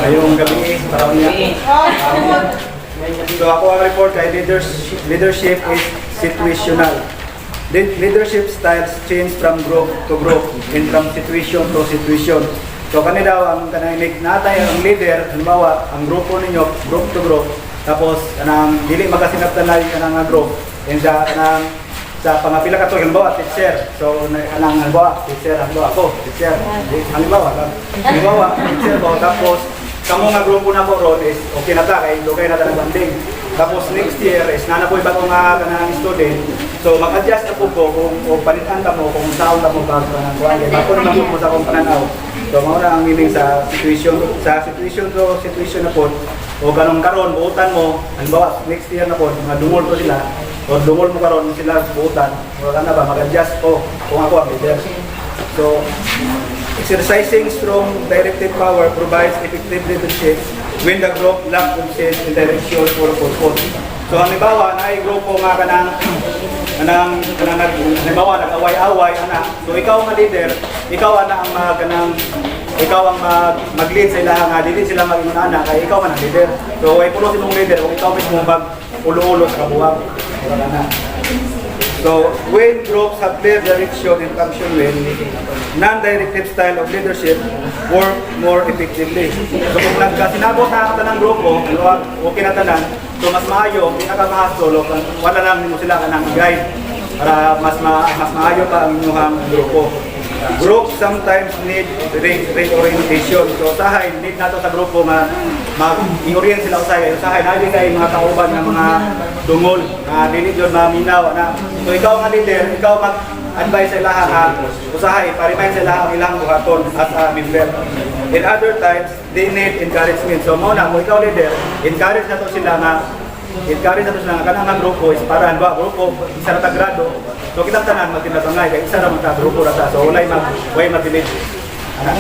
Ngayong gabi, parang niya. So ako ang report kay leadership is situational. Leadership styles change from group to group and from situation to situation. So kani daw ang kanang natay ang leader, halimbawa ang grupo ninyo, group to group, tapos kanang dili magasinabtanay kanang group, and sa pangapila ka to halimbawa teacher. So kanang halimbawa teacher, halimbawa ako, teacher. Halimbawa teacher ko, tapos kamo nga grupo na ko ron is okay na ta kay dugay na ta ng banding. Tapos next year is nanapoy ba ko nga kanang student. So mag-adjust na po ko kung palitan ta mo kung saan ta mo ba kanang kuan. Ako naman mo sa akong pananaw. So mao na ang meaning sa situation to situation na po. O ganong karon buutan mo, halimbawa next year na po mga dungol to sila. O dungol mo karon sila buutan. Wala na ba mag-adjust ko kung ako ang leader. So exercising strong directive power provides effective leadership when the group lacks sense in direction or purpose. So halimbawa na ay grupo nga kanang halimbawa nag-away-away ana. So ikaw nga leader, ikaw ana ang mag-lead sa ilaha nga dili sila mag-inuna kay ikaw man ang leader. So ay pulo imong leader kung ikaw mismo mag-ulo-ulo sa kabuhang. Wala na. So, when groups have clear direction and function well, non-directive style of leadership work more effectively. So, kung nagkasinabot na ang tanang grupo, okay na tanan, so mas maayo, pinaka-mahasolo, wala lang mo sila ka ng guide para mas maayo pa ang inyong grupo. Groups sometimes need reorientation. So, usahay, need nato sa grupo mag-i-orient sila usahay. Usahay, nabi kayo mga kauban ng mga dungol, dili yun maminaw na. So, ikaw nga leader, ikaw mag-advise sa ilaha nga usahay, pa-remind sa ilaha ang ilang buhaton as a member. In other times, they need encouragement. So, muna, kung ikaw leader, encourage na to sila nga kanang ang grupo is para ba grupo isa ra ta grado. So kita tanan magtinatangay kay isa ra man ta grupo ra ta. So walay mag-delete. Ana.